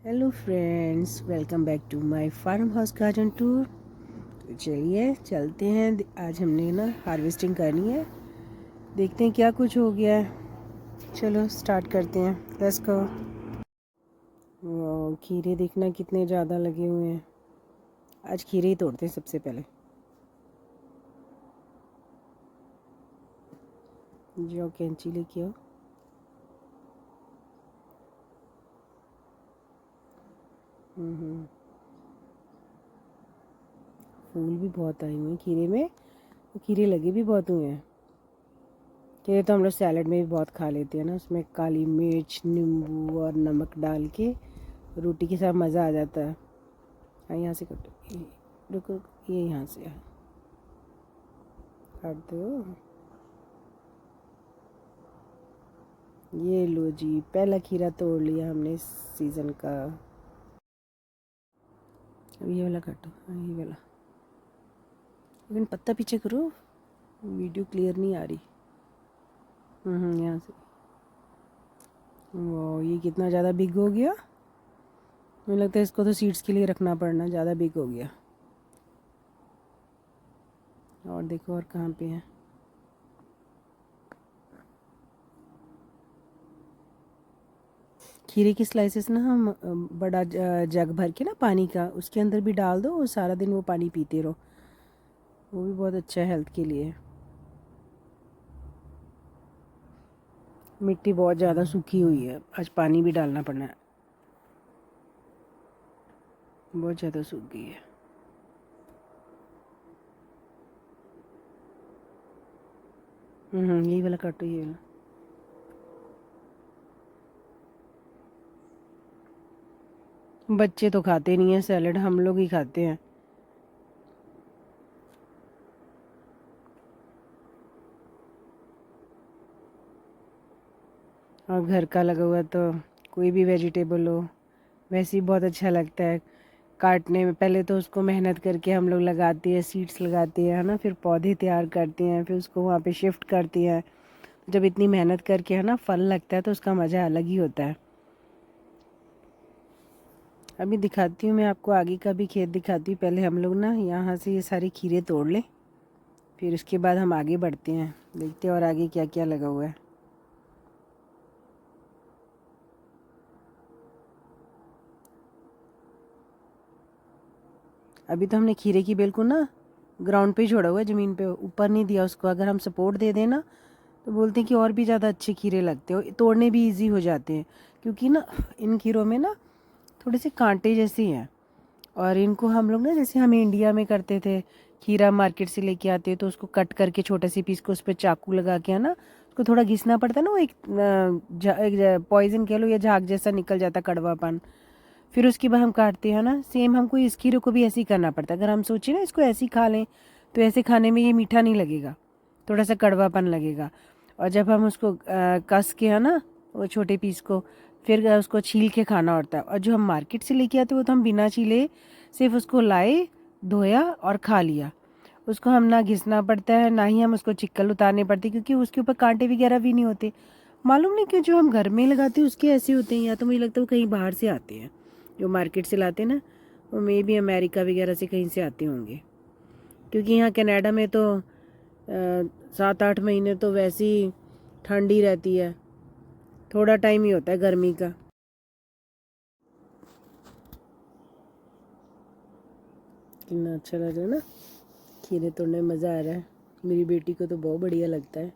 Hello friends, welcome back to my farm house garden tour. तो चलिए चलते हैं। आज हमने ना हार्वेस्टिंग करनी है। देखते हैं क्या कुछ हो गया है। चलो स्टार्ट करते हैं। Let's go. वो खीरे देखना कितने ज़्यादा लगे हुए हैं। आज खीरे ही तोड़ते हैं सबसे पहले। जो कैंची लेके आओ। हम्म, फूल भी बहुत आए हुए हैं खीरे में। खीरे लगे भी बहुत हुए हैं। खीरे तो हम लोग सैलड में भी बहुत खा लेते हैं ना। उसमें काली मिर्च, नींबू और नमक डाल के रोटी के साथ मज़ा आ जाता है। हाँ, यहाँ से कटो। रुको, ये यहाँ से काट दो। ये लो जी, पहला खीरा तोड़ लिया हमने इस सीज़न का। अब ये वाला काटो। हाँ, ये वाला। लेकिन पत्ता पीछे करो, वीडियो क्लियर नहीं आ रही। यहाँ से। वो ये कितना ज़्यादा बिग हो गया। मुझे लगता है इसको तो सीड्स के लिए रखना पड़ना। ज़्यादा बिग हो गया। और देखो और कहाँ पे है। खीरे की स्लाइसेस ना हम बड़ा जग भर के ना पानी का उसके अंदर भी डाल दो और सारा दिन वो पानी पीते रहो। वो भी बहुत अच्छा है हेल्थ के लिए। मिट्टी बहुत ज़्यादा सूखी हुई है। आज पानी भी डालना पड़ना है। बहुत ज़्यादा सूख गई है। यही वाला काटो, ये वाला। बच्चे तो खाते नहीं है सैलेड, हम लोग ही खाते हैं। और घर का लगा हुआ तो कोई भी वेजिटेबल हो वैसे ही बहुत अच्छा लगता है काटने में। पहले तो उसको मेहनत करके हम लोग लगाते हैं, सीड्स लगाते हैं, है ना। फिर पौधे तैयार करते हैं, फिर उसको वहाँ पे शिफ्ट करते हैं। जब इतनी मेहनत करके, है ना, फल लगता है तो उसका मज़ा अलग ही होता है। अभी दिखाती हूँ मैं आपको, आगे का भी खेत दिखाती हूँ। पहले हम लोग ना यहाँ से ये सारे खीरे तोड़ लें, फिर उसके बाद हम आगे बढ़ते हैं। देखते हैं और आगे क्या क्या लगा हुआ है। अभी तो हमने खीरे की बेल को ना ग्राउंड पे ही छोड़ा हुआ है, ज़मीन पे ऊपर नहीं दिया उसको। अगर हम सपोर्ट दे दें ना तो बोलते हैं कि और भी ज़्यादा अच्छे खीरे लगते हो, तोड़ने भी इजी हो जाते हैं। क्योंकि ना इन खीरों में ना थोड़े से कांटे जैसे हैं। और इनको हम लोग ना, जैसे हम इंडिया में करते थे, खीरा मार्केट से लेके आते तो उसको कट करके छोटे से पीस को उस पर चाकू लगा के, है ना, उसको थोड़ा घिसना पड़ता है ना। वो एक पॉइजन कह लो या झाग जैसा निकल जाता, कड़वापन। फिर उसके बाद हम काटते हैं ना। सेम हमको इस खीरे को भी ऐसे ही करना पड़ता है। अगर हम सोचें ना इसको ऐसे ही खा लें तो ऐसे खाने में ये मीठा नहीं लगेगा, थोड़ा सा कड़वापन लगेगा। और जब हम उसको कस के, है ना, वो छोटे पीस को फिर उसको छील के खाना होता है। और जो हम मार्केट से लेके आते वो तो हम बिना छीले सिर्फ उसको लाए, धोया और खा लिया। उसको हम ना घिसना पड़ता है, ना ही हम उसको चिक्कल उतारने पड़ते, क्योंकि उसके ऊपर कांटे वगैरह भी नहीं होते। मालूम नहीं क्यों जो हम घर में लगाते हैं उसके ऐसे होते हैं। या तो मुझे लगता है वो कहीं बाहर से आते हैं, जो मार्केट से लाते हैं ना, वो मे भी अमेरिका वगैरह से कहीं से आते होंगे। क्योंकि यहाँ कनाडा में तो 7-8 महीने तो वैसे ही ठंडी रहती है। थोड़ा टाइम ही होता है गर्मी का। कितना अच्छा लग रहा है ना, खीरे तोड़ने में मज़ा आ रहा है। मेरी बेटी को तो बहुत बढ़िया लगता है।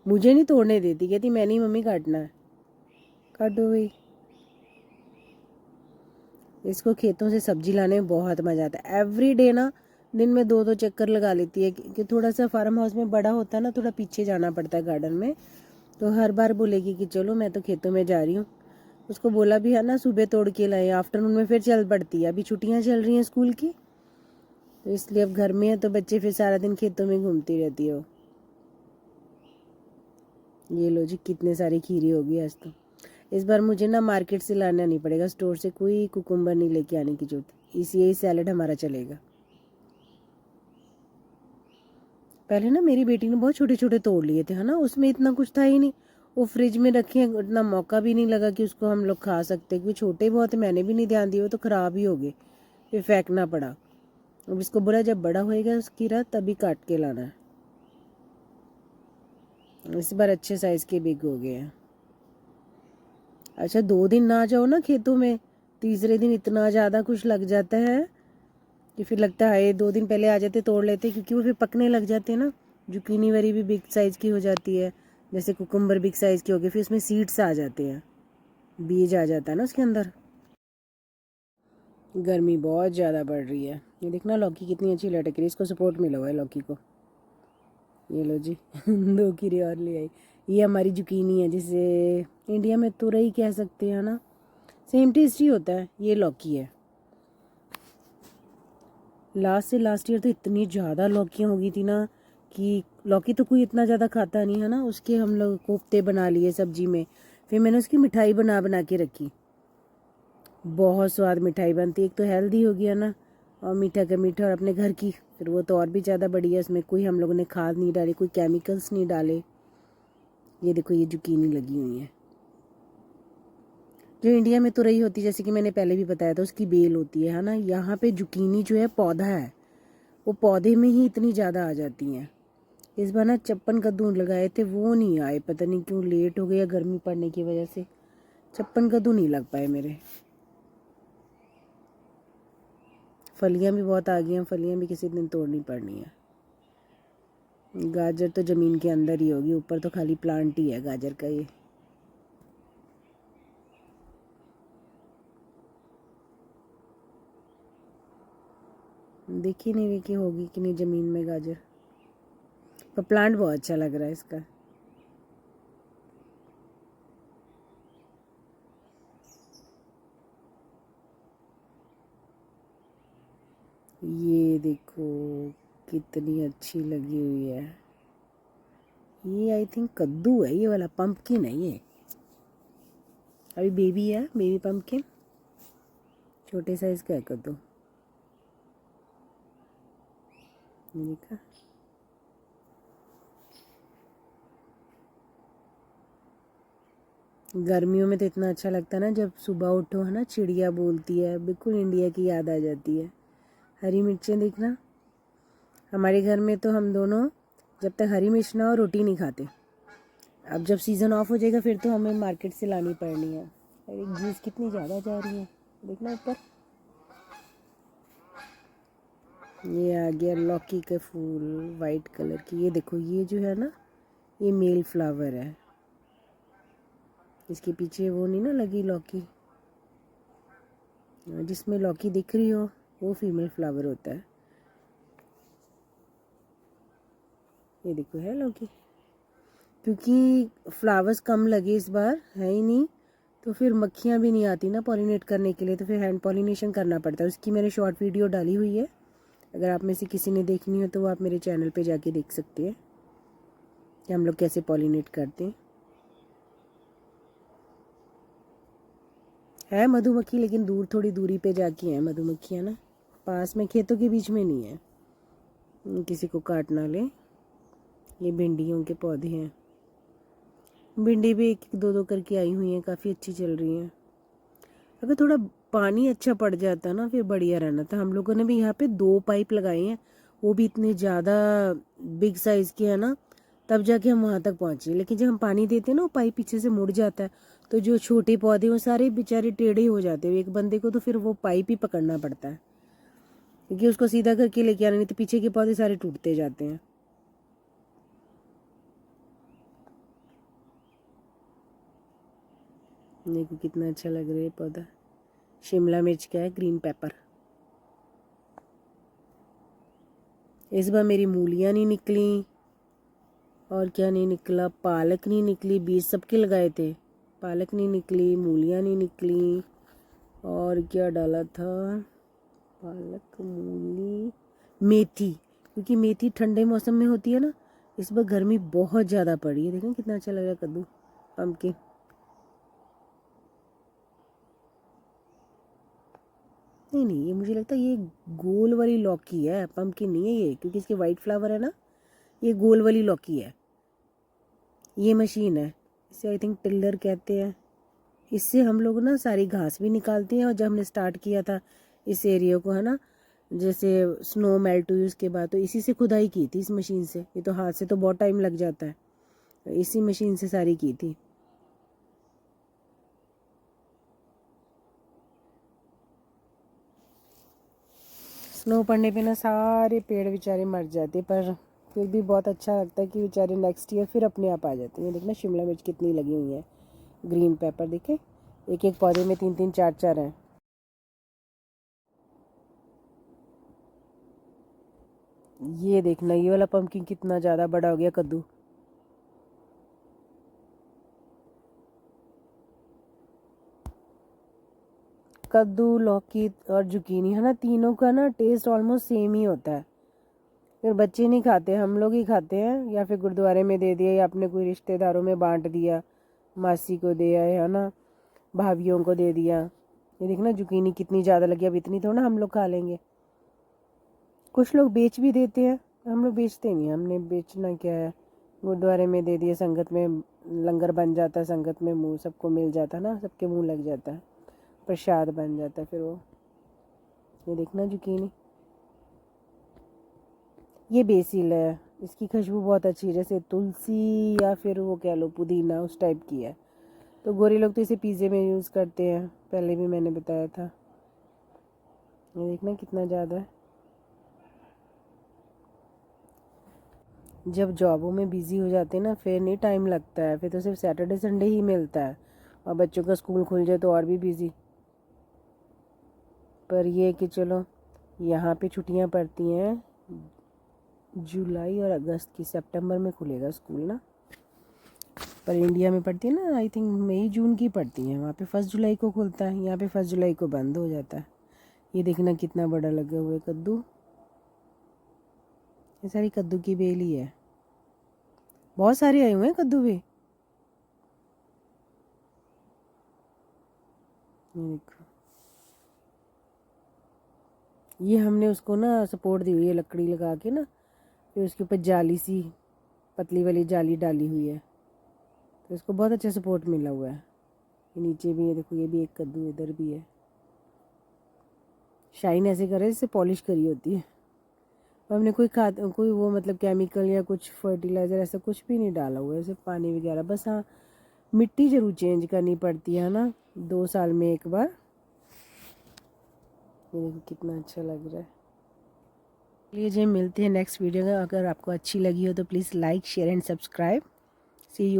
मुझे नहीं तोड़ने देती, कहती मैं नहीं मम्मी, काटना है। काटो भाई। इसको खेतों से सब्जी लाने में बहुत मज़ा आता है। एवरी डे ना दिन में 2-2 चक्कर लगा लेती है। कि थोड़ा सा फार्म हाउस में बड़ा होता है ना, थोड़ा पीछे जाना पड़ता है गार्डन में। तो हर बार बोलेगी कि चलो मैं तो खेतों में जा रही हूँ। उसको बोला भी है ना, सुबह तोड़ के लाए, आफ्टरनून में फिर चल पड़ती है। अभी छुट्टियाँ चल रही हैं स्कूल की, तो इसलिए अब घर में है तो बच्चे फिर सारा दिन खेतों में घूमती रहती हो। ये लो जी, कितने सारी खीरी होगी आज तो। इस बार मुझे ना मार्केट से लाना नहीं पड़ेगा, स्टोर से कोई कुकुम्बर नहीं लेके आने की जरूरत। इसी यही सैलेड हमारा चलेगा। पहले ना मेरी बेटी ने बहुत छोटे छोटे तोड़ लिए थे, है ना, उसमें इतना कुछ था ही नहीं। वो फ्रिज में रखे, उतना मौका भी नहीं लगा कि उसको हम लोग खा सकते, क्योंकि छोटे बहुत मैंने भी नहीं ध्यान दिया, वो तो ख़राब ही हो गए, फिर फेंकना पड़ा। अब इसको बोला जब बड़ा होएगा उसकी रात तभी काट के लाना है। इस बार अच्छे साइज़ के बिग हो गए हैं। अच्छा 2 दिन ना जाओ ना खेतों में, तीसरे दिन इतना ज़्यादा कुछ लग जाता है कि फिर लगता है 2 दिन पहले आ जाते तोड़ लेते, क्योंकि वो फिर पकने लग जाते हैं ना। जुकीनी वरी भी बिग साइज़ की हो जाती है, जैसे कुकुम्बर बिग साइज़ की हो गई, फिर उसमें सीड्स आ जाते हैं, बीज आ जाता है ना उसके अंदर। गर्मी बहुत ज़्यादा बढ़ रही है। ये देखना लौकी कितनी अच्छी लटक रही है, इसको सपोर्ट मिला हुआ है लौकी को। ये लो जी 2 कीड़े और ले आई। ये हमारी जुकीनी है, जिसे इंडिया में तुरई कह सकते हैं ना, सेम टेस्ट ही होता है। ये लौकी है। लास्ट ईयर तो इतनी ज़्यादा लौकियाँ हो गई थी ना कि लौकी तो कोई इतना ज़्यादा खाता नहीं है ना, उसके हम लोग कोफ्ते बना लिए सब्जी में, फिर मैंने उसकी मिठाई बना बना के रखी। बहुत स्वाद मिठाई बनती है, एक तो हेल्दी हो गया ना, और मीठा का मीठा, और अपने घर की, फिर वो तो और भी ज़्यादा बढ़िया। इसमें कोई हम लोगों ने खाद नहीं डाली, कोई केमिकल्स नहीं डाले। ये देखो ये जुकीनी लगी हुई है। जो इंडिया में तुरई होती है, जैसे कि मैंने पहले भी बताया था, उसकी बेल होती है ना, यहाँ पे जुकीनी जो है पौधा है, वो पौधे में ही इतनी ज़्यादा आ जाती हैं। इस बार ना 56 कद्दू लगाए थे, वो नहीं आए, पता नहीं क्यों, लेट हो गया गर्मी पड़ने की वजह से, 56 कद्दू नहीं लग पाए मेरे। फलियाँ भी बहुत आ गई हैं, फलियाँ भी किसी दिन तोड़नी पड़नी है। गाजर तो ज़मीन के अंदर ही होगी, ऊपर तो खाली प्लांट ही है गाजर का। ये दिख ही नहीं रही कि होगी कि नहीं ज़मीन में गाजर, पर प्लांट बहुत अच्छा लग रहा है इसका। ये देखो कितनी अच्छी लगी हुई है। ये आई थिंक कद्दू है, ये वाला पंपकिन है। ये अभी बेबी है, बेबी पंपकिन, छोटे साइज़ का है कद्दू। ये देखा, गर्मियों में तो इतना अच्छा लगता है ना, जब सुबह उठो है ना, चिड़िया बोलती है, बिल्कुल इंडिया की याद आ जाती है। हरी मिर्चें देखना, हमारे घर में तो हम दोनों जब तक हरी मिर्च ना हो रोटी नहीं खाते। अब जब सीज़न ऑफ हो जाएगा फिर तो हमें मार्केट से लानी पड़नी है। अरे घीस कितनी ज़्यादा जा रही है, देखना ऊपर। ये आ गया लौकी का फूल वाइट कलर की। ये देखो ये जो है ना, ये मेल फ्लावर है, इसके पीछे वो नहीं ना लगी लौकी, जिसमें लौकी दिख रही हो वो फीमेल फ्लावर होता है। ये देखो है लौकी, क्योंकि फ्लावर्स कम लगे इस बार, है ही नहीं, तो फिर मक्खियाँ भी नहीं आती ना पॉलिनेट करने के लिए, तो फिर हैंड पॉलिनेशन करना पड़ता है। उसकी मैंने शॉर्ट वीडियो डाली हुई है, अगर आप में से किसी ने देखनी हो तो वो आप मेरे चैनल पे जाके देख सकते हैं कि हम लोग कैसे पॉलिनेट करते हैं। है मधुमक्खी, लेकिन दूर, थोड़ी दूरी पे जाके हैं मधुमक्खियाँ ना, पास में खेतों के बीच में नहीं है, किसी को काट ना ले। ये भिंडियों के पौधे हैं, भिंडी भी एक एक दो दो करके आई हुई हैं, काफ़ी अच्छी चल रही हैं। अगर थोड़ा पानी अच्छा पड़ जाता ना फिर बढ़िया रहना था। हम लोगों ने भी यहाँ पे 2 पाइप लगाए हैं, वो भी इतने ज़्यादा बिग साइज़ के हैं ना, तब जाके हम वहाँ तक पहुँचे। लेकिन जब हम पानी देते हैं ना, वो पाइप पीछे से मुड़ जाता है, तो जो छोटे पौधे वो सारे बेचारे टेढ़े हो जाते हैं। एक बंदे को तो फिर वो पाइप ही पकड़ना पड़ता है, क्योंकि उसको सीधा करके लेके आना, नहीं तो पीछे के पौधे सारे टूटते जाते हैं। देखो कितना अच्छा लग रहा है पौधा। शिमला मिर्च का है, ग्रीन पेपर। इस बार मेरी मूलियाँ नहीं निकली, और क्या नहीं निकला, पालक नहीं निकली, बीज सबके लगाए थे, पालक नहीं निकली, मूलियाँ नहीं निकली, और क्या डाला था, पालक, मूली, मेथी, क्योंकि मेथी ठंडे मौसम में होती है ना। इस बार गर्मी बहुत ज़्यादा पड़ी है, देखें कितना अच्छा लग रहा है कद्दू, पम्पकिन। नहीं नहीं, ये मुझे लगता है ये गोल वाली लौकी है, पम्पकिन नहीं है ये, क्योंकि इसके वाइट फ्लावर है ना, ये गोल वाली लौकी है। ये मशीन है, इसे आई थिंक टिल्लर कहते हैं। इससे हम लोग ना सारी घास भी निकालते हैं। और जब हमने स्टार्ट किया था इस एरिया को, है ना, जैसे स्नो मेल्ट हुई उसके बाद, तो इसी से खुदाई की थी इस मशीन से। ये तो हाथ से तो बहुत टाइम लग जाता है, तो इसी मशीन से सारी की थी। स्नो पड़ने पे ना सारे पेड़ बेचारे मर जाते, पर फिर भी बहुत अच्छा लगता है कि बेचारे नेक्स्ट ईयर फिर अपने आप आ जाते हैं। देखना शिमला मिर्च कितनी लगी हुई है, ग्रीन पेपर देखे, एक एक पौधे में 3 3 4 4 हैं। ये देखना, ये वाला पम्पकिन कितना ज़्यादा बड़ा हो गया, कद्दू। कद्दू, लौकी और जुकीनी, है ना, तीनों का ना टेस्ट ऑलमोस्ट सेम ही होता है। फिर बच्चे नहीं खाते, हम लोग ही खाते हैं, या फिर गुरुद्वारे में दे दिया, या अपने कोई रिश्तेदारों में बांट दिया, मासी को दिया, है ना, भाभीियों को दे दिया। ये देखना जुकीनी कितनी ज़्यादा लगी, अब इतनी थोड़ा हम लोग खा लेंगे। कुछ लोग बेच भी देते हैं, हम लोग बेचते नहीं, हमने बेचना क्या है, गुरुद्वारे में दे दिए, संगत में लंगर बन जाता है, संगत में मुँह सबको मिल जाता है ना, सबके मुँह लग जाता है, प्रसाद बन जाता है फिर वो। ये देखना जुकीनी, ये बेसिल है, इसकी खुशबू बहुत अच्छी है, जैसे तुलसी या फिर वो कह लो पुदीना, उस टाइप की है। तो गोरे लोग तो इसे पिज़्ज़े में यूज़ करते हैं, पहले भी मैंने बताया था। ये देखना कितना ज़्यादा है। जब जॉबों में बिज़ी हो जाते हैं ना, फिर नहीं टाइम लगता है, फिर तो सिर्फ सैटरडे संडे ही मिलता है, और बच्चों का स्कूल खुल जाए तो और भी बिज़ी। पर ये कि चलो, यहाँ पे छुट्टियाँ पड़ती हैं जुलाई और अगस्त की, सितंबर में खुलेगा स्कूल ना, पर इंडिया में पड़ती है ना, आई थिंक मई जून की पड़ती हैं। वहाँ पे 1 जुलाई को खुलता है, यहाँ पे 1 जुलाई को बंद हो जाता है। ये देखना कितना बड़ा लगा हुआ है कद्दू, ये सारी कद्दू की बेल ही है, बहुत सारे आए हुए हैं कद्दू भी। ये देखो, ये हमने उसको ना सपोर्ट दी हुई है लकड़ी लगा के ना, फिर उसके ऊपर जाली सी पतली वाली जाली डाली हुई है, तो इसको बहुत अच्छा सपोर्ट मिला हुआ है। ये नीचे भी है, देखो ये भी एक कद्दू इधर भी है। शाइन ऐसे करे जैसे पॉलिश करी होती है। और हमने कोई वो मतलब केमिकल या कुछ फर्टिलाइज़र ऐसा कुछ भी नहीं डाला हुआ है, सिर्फ पानी वगैरह बस। हाँ, मिट्टी ज़रूर चेंज करनी पड़ती है ना, 2 साल में एक बार। ये देखो कितना अच्छा लग रहा है। चलिए जी, मिलते हैं नेक्स्ट वीडियो में। अगर आपको अच्छी लगी हो तो please like share and subscribe. See you.